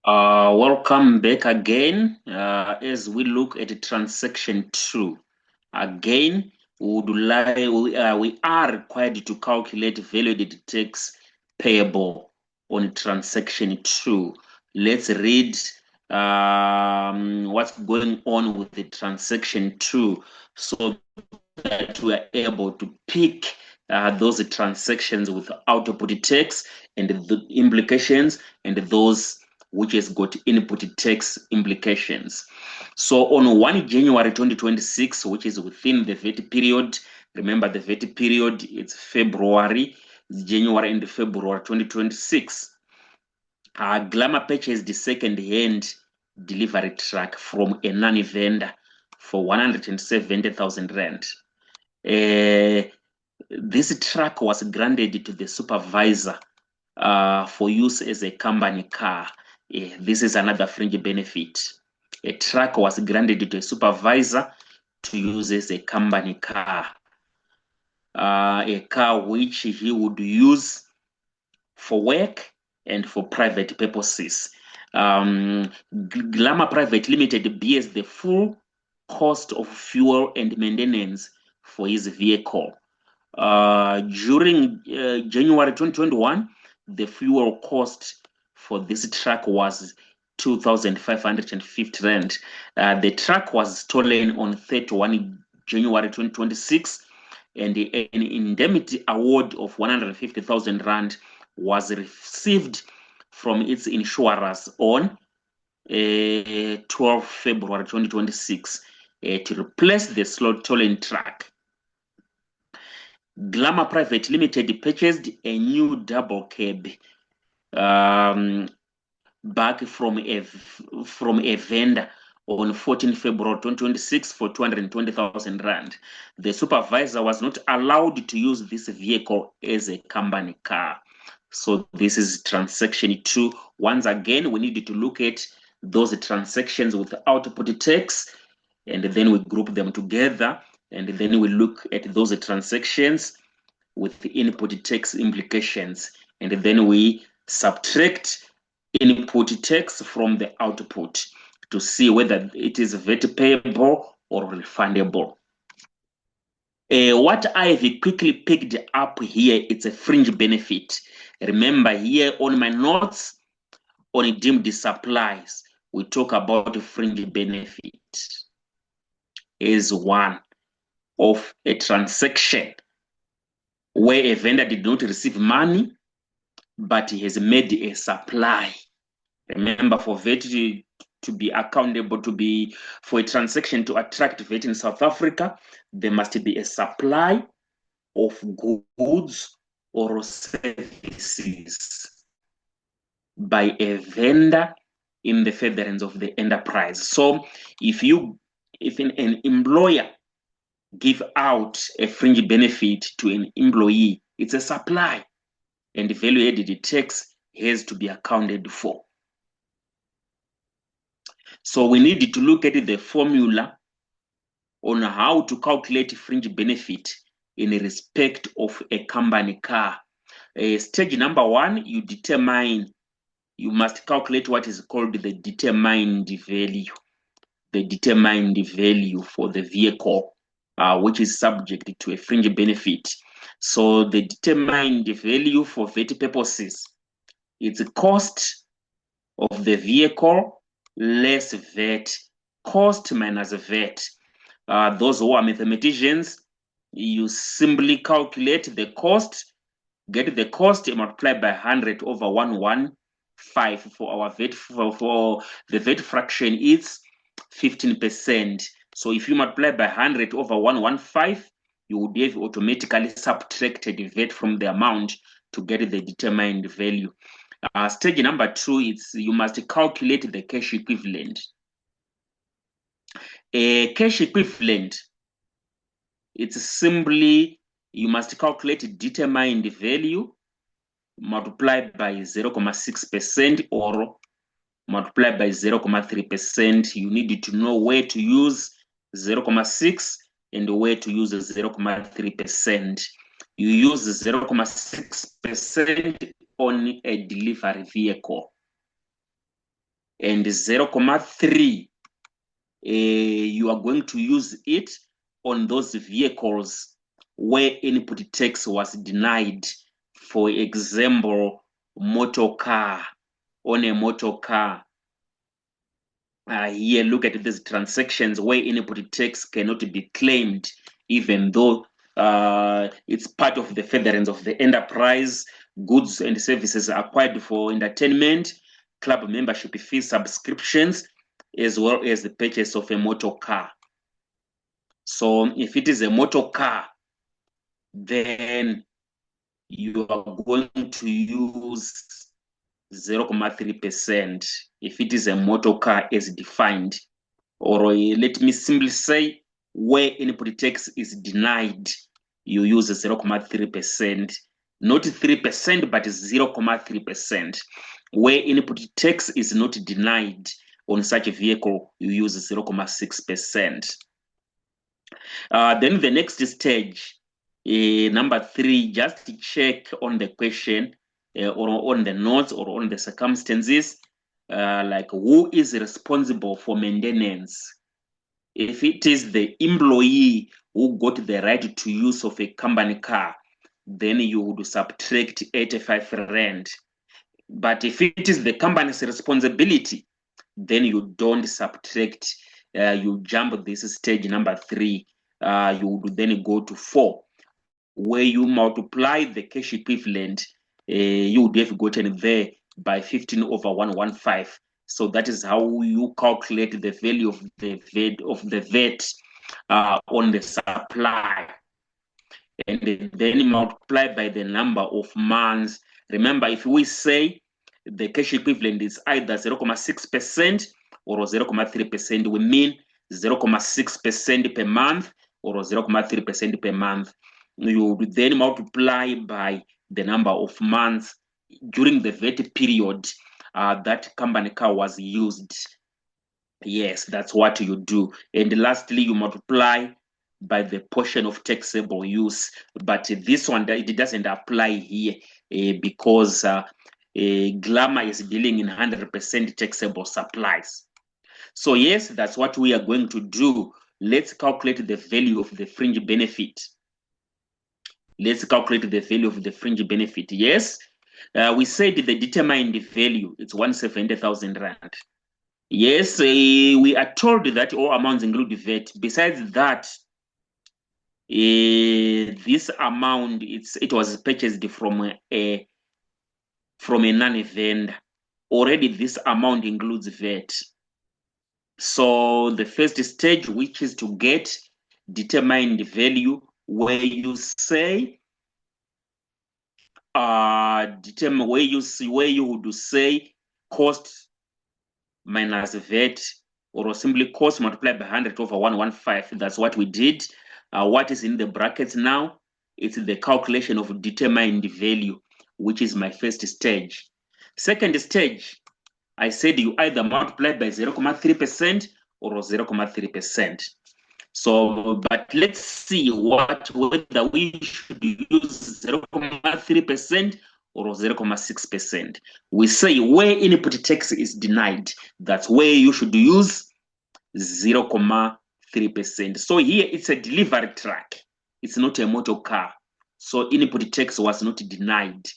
Welcome back again as we look at transaction 2. Again, we are required to calculate value-added tax payable on transaction 2. Let's read what's going on with the transaction 2 so that we are able to pick those transactions with output tax and the implications and those which has got input tax implications. So on 1 January 2026, which is within the VAT period, remember the VAT period, it's February, January and February 2026. Glamour purchased the second-hand delivery truck from a non-vendor for 170,000 rand. This truck was granted to the supervisor for use as a company car. This is another fringe benefit. A truck was granted to a supervisor to use as a company car. A car which he would use for work and for private purposes. Glamour Private Limited bears the full cost of fuel and maintenance for his vehicle. During January 2021, the fuel cost for this truck was 2,550 rand. The truck was stolen on 31 January 2026, and an indemnity award of 150,000 rand was received from its insurers on 12 February 2026 to replace the stolen truck. Glamour Private Limited purchased a new double cab back from a vendor on 14 February 2026 for 220,000 rand. The supervisor was not allowed to use this vehicle as a company car. So this is transaction 2. Once again, we need to look at those transactions with output tax, and then we group them together, and then we look at those transactions with the input tax implications, and then we subtract input tax from the output to see whether it is VAT payable or refundable. What I've quickly picked up here, it's a fringe benefit. Remember here on my notes, on deemed supplies, we talk about fringe benefit as one of a transaction where a vendor did not receive money, but he has made a supply. Remember, for VAT to be accountable, for a transaction to attract VAT in South Africa, there must be a supply of goods or services by a vendor in the furtherance of the enterprise. So if an employer give out a fringe benefit to an employee, it's a supply, and the value-added tax has to be accounted for. So we need to look at the formula on how to calculate fringe benefit in respect of a company car. Stage number 1, you must calculate what is called the determined value. The determined value for the vehicle, which is subject to a fringe benefit. So the determined value for VAT purposes, it's the cost of the vehicle less VAT, cost minus VAT. Those who are mathematicians, you simply calculate the cost, get the cost and multiply by 100 over 115 for our VAT. For the VAT fraction, it's 15%. So if you multiply by 100 over 115, you would have automatically subtracted the VAT from the amount to get the determined value. Stage number 2, you must calculate the cash equivalent. A cash equivalent, it's simply, you must calculate determined value multiplied by 0.6% or multiplied by 0.3%. You need to know where to use 0.6 and where to use 0.3%. You use 0.6% on a delivery vehicle. and 0.3, you are going to use it on those vehicles where input tax was denied. For example, motor car, on a motor car. Here, look at these transactions where input tax cannot be claimed, even though it's part of the furtherance of the enterprise, goods and services acquired for entertainment, club membership fees, subscriptions, as well as the purchase of a motor car. So if it is a motor car, then you are going to use 0.3% if it is a motor car as defined. Or let me simply say, where input tax is denied, you use 0.3%, not 3%, but 0.3%. Where input tax is not denied on such a vehicle, you use 0.6%. Then the next stage, number 3, just check on the question or on the notes or on the circumstances, like who is responsible for maintenance. If it is the employee who got the right to use of a company car, then you would subtract 85 rand. But if it is the company's responsibility, then you don't subtract, you jump this stage number 3, you would then go to 4, where you multiply the cash equivalent, you would have gotten there by 15/115. So that is how you calculate the value of the VAT on the supply, and then multiply by the number of months. Remember, if we say the cash equivalent is either 0.6% or 0.3%, we mean 0.6% per month or 0.3% per month. You would then multiply by the number of months during the VAT period that company car was used. Yes, that's what you do. And lastly, you multiply by the portion of taxable use. But this one, it doesn't apply here because Glamour is dealing in 100% taxable supplies. So yes, that's what we are going to do. Let's calculate the value of the fringe benefit. Let's calculate the value of the fringe benefit. Yes, we said the determined value, it's 170,000 Rand. Yes, we are told that all amounts include VAT. Besides that, this amount, it was purchased from a non-vendor. Already this amount includes VAT. So the first stage, which is to get determined value, where you say determine where you would say cost minus VAT, or simply cost multiplied by 100/115. That's what we did. What is in the brackets now? It's the calculation of determined value, which is my first stage. Second stage, I said you either multiply by 0.3% or 0.3%. So, but let's see whether we should use 0.3% or 0.6%. We say where input tax is denied, that's where you should use 0.3%. So here it's a delivery truck. It's not a motor car. So input tax was not denied.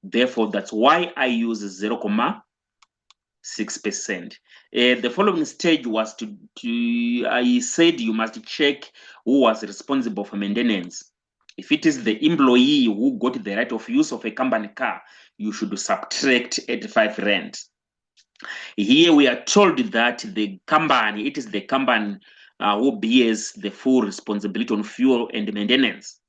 Therefore, that's why I use 0.6%. The following stage was I said you must check who was responsible for maintenance. If it is the employee who got the right of use of a company car, you should subtract 85 rand. Here we are told that it is the company who bears the full responsibility on fuel and maintenance.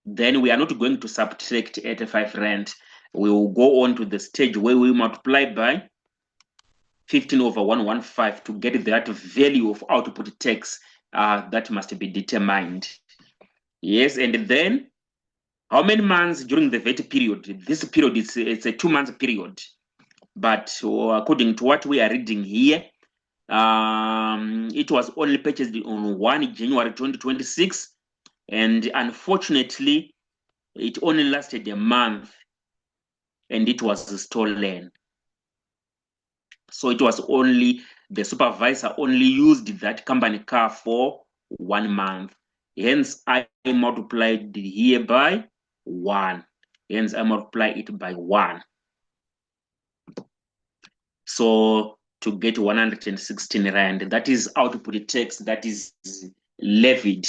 Then we are not going to subtract 85 rand. We will go on to the stage where we multiply by 15/115 to get that value of output tax that must be determined. Yes, and then how many months during the VAT period? This period it's a 2-month period, but according to what we are reading here, it was only purchased on 1 January 2026, and unfortunately, it only lasted a month, and it was stolen. So it was only the supervisor only used that company car for 1 month. Hence, I multiplied here by 1. Hence, I multiply it by 1. So to get 116 Rand, that is output tax that is levied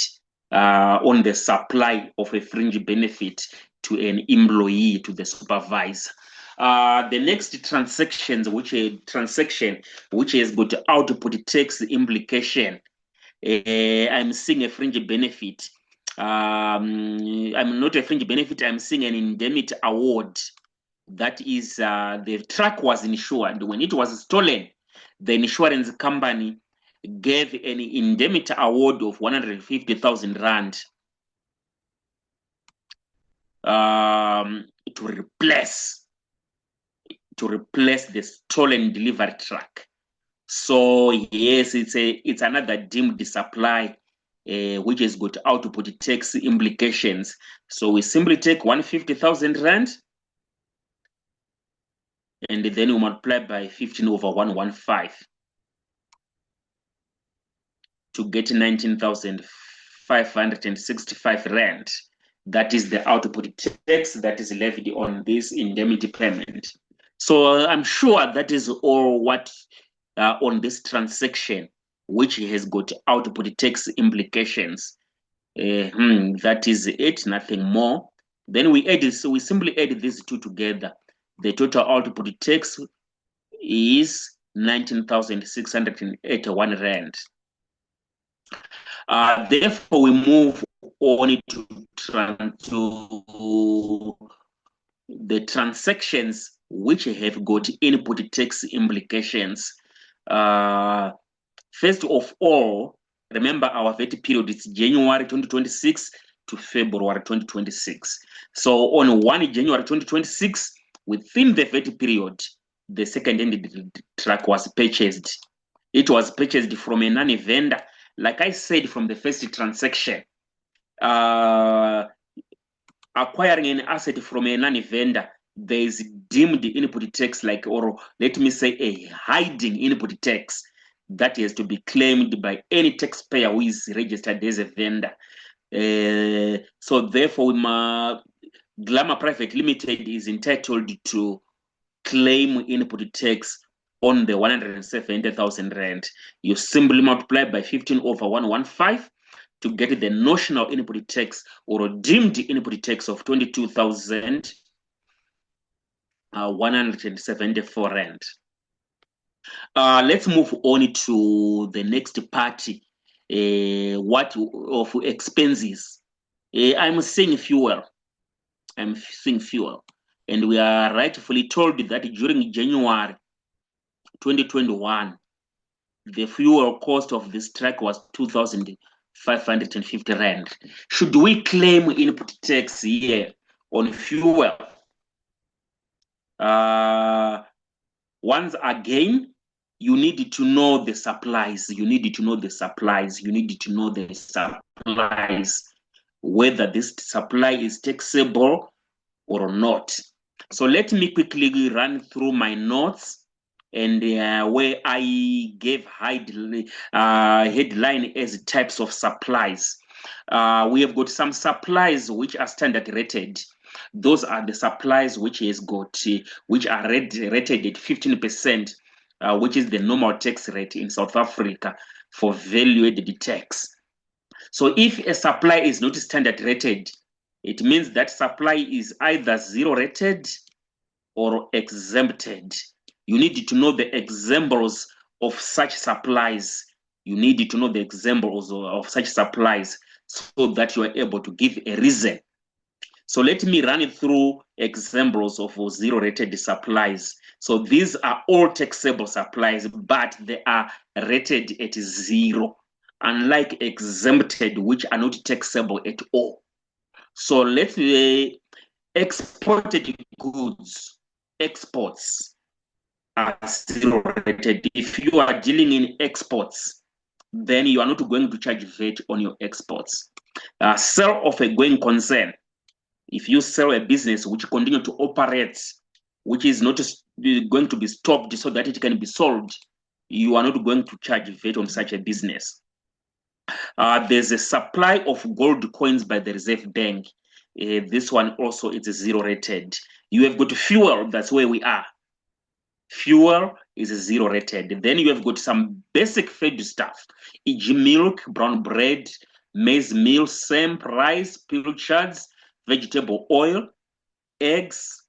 on the supply of a fringe benefit to an employee, to the supervisor. The next transaction which has got output tax implication. I'm seeing a fringe benefit. I'm not a fringe benefit. I'm seeing an indemnity award. That is, the truck was insured. When it was stolen, the insurance company gave an indemnity award of 150,000 Rand to replace the stolen delivery truck. So yes, it's another deemed supply, which has got output tax implications. So we simply take 150,000 Rand, and then we multiply by 15 over 115 to get 19,565 Rand. That is the output tax that is levied on this indemnity payment. So I'm sure that is all what on this transaction, which has got output tax implications. That is it, nothing more. Then we simply add these two together. The total output tax is 19,681 Rand. Therefore, we move on to the transactions which have got input tax implications. First of all, remember our VAT period is January 2026 to February 2026. So on 1 January 2026, within the VAT period, the second-hand truck was purchased. It was purchased from a non-vendor. Like I said from the first transaction, acquiring an asset from a non-vendor, there is deemed input tax, like, or let me say a hiding input tax that has to be claimed by any taxpayer who is registered as a vendor. So therefore, Glamour Private Limited is entitled to claim input tax on the 170,000 Rand. You simply multiply by 15 over 115 to get the notional input tax or deemed input tax of 22,174 Rand. Let's move on to the next party. What of expenses? I'm seeing fuel. And we are rightfully told that during January 2021, the fuel cost of this truck was 2,550 Rand. Should we claim input tax here on fuel? Once again, you need to know the supplies. Whether this supply is taxable or not. So let me quickly run through my notes and where I gave headline as types of supplies. We have got some supplies which are standard rated. Those are the supplies which are rated at 15%, which is the normal tax rate in South Africa for value-added tax. So if a supply is not standard rated, it means that supply is either zero rated or exempted. You need to know the examples of such supplies. So that you are able to give a reason. So let me run through examples of zero rated supplies. So these are all taxable supplies, but they are rated at 0, unlike exempted, which are not taxable at all. So let's say exported goods, exports are zero rated. If you are dealing in exports, then you are not going to charge VAT on your exports. Sale of a going concern. If you sell a business which continue to operate which is not going to be stopped so that it can be sold, you are not going to charge VAT on such a business. There's a supply of gold coins by the Reserve Bank. This one also is zero rated. You have got fuel, that's where we are. Fuel is zero rated. Then you have got some basic food stuff, e.g. milk, brown bread, maize meal, same rice, pilchards, vegetable oil, eggs,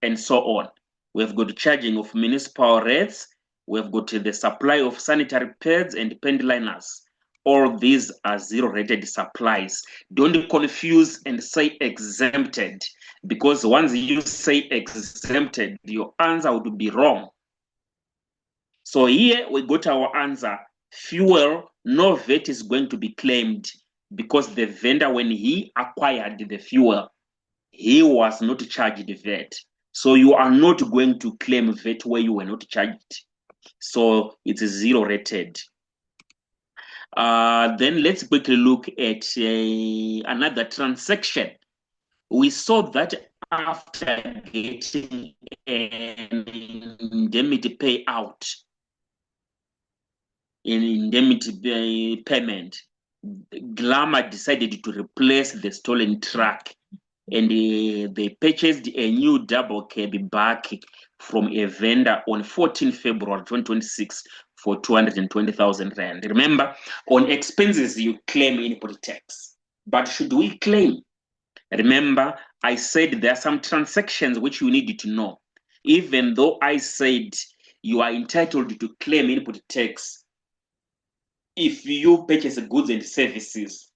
and so on. We've got charging of municipal rates. We've got the supply of sanitary pads and pen liners. All these are zero rated supplies. Don't confuse and say exempted, because once you say exempted, your answer would be wrong. So here we got our answer. Fuel, no VAT is going to be claimed, because the vendor, when he acquired the fuel, he was not charged VAT. So you are not going to claim VAT where you were not charged. So it's zero rated. Then let's quickly look at another transaction. We saw that after getting an indemnity payout, an indemnity payment, Glamour decided to replace the stolen truck, and they purchased a new double cab back from a vendor on 14 February 2026 for 220,000 Rand. Remember, on expenses, you claim input tax. But should we claim? Remember, I said there are some transactions which you need to know. Even though I said you are entitled to claim input tax if you purchase goods and services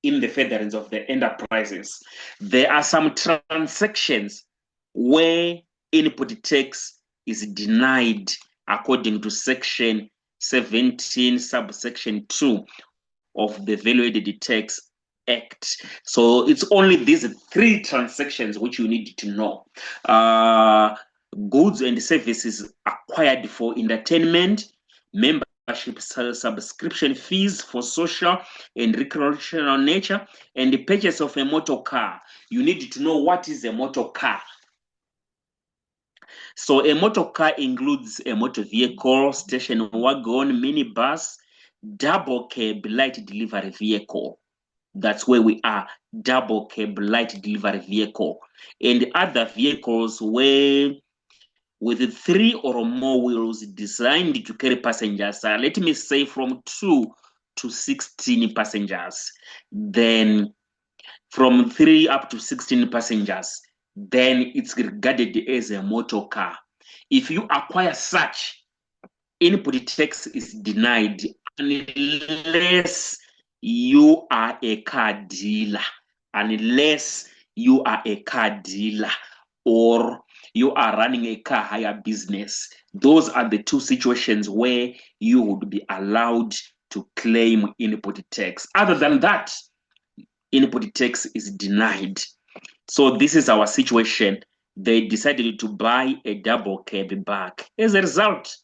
in the furtherance of the enterprises, there are some transactions where input tax is denied according to section 17 subsection 2 of the Value-Added Tax Act. So it's only these three transactions which you need to know. Goods and services acquired for entertainment, membership subscription fees for social and recreational nature, and the purchase of a motor car. You need to know what is a motor car. So a motor car includes a motor vehicle, station wagon, minibus, double cab light delivery vehicle. That's where we are, double cab light delivery vehicle. And other vehicles where with 3 or more wheels designed to carry passengers, let me say from 2 to 16 passengers. Then from 3 up to 16 passengers, then it's regarded as a motor car. If you acquire such, input tax is denied unless you are a car dealer, unless you are a car dealer or you are running a car hire business. Those are the two situations where you would be allowed to claim input tax. Other than that, input tax is denied. So this is our situation. They decided to buy a double cab back. As a result,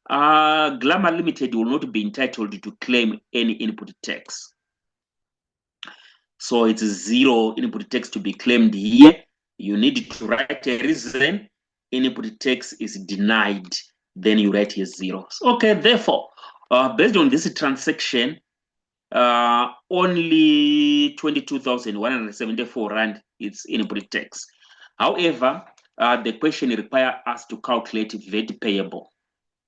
Glamour Limited will not be entitled to claim any input tax. So it's zero input tax to be claimed here. You need to write a reason. Input tax is denied. Then you write here 0. Okay, therefore, based on this transaction, only 22,174 Rand is input tax. However, the question requires us to calculate VAT payable,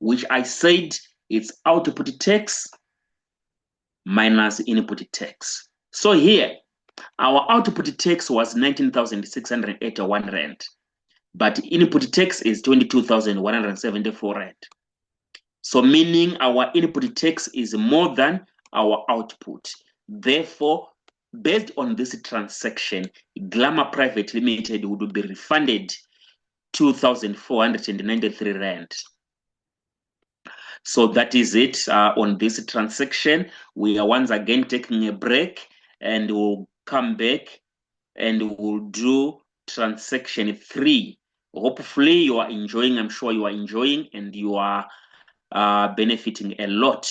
which I said it's output tax minus input tax. So here, our output tax was 19,681 Rand, but input tax is 22,174 Rand. So meaning our input tax is more than our output. Therefore, based on this transaction, Glamour Private Limited would be refunded 2,493 Rand. So that is it on this transaction. We are once again taking a break, and we'll come back and we'll do transaction 3. Hopefully you are enjoying. I'm sure you are enjoying and you are benefiting a lot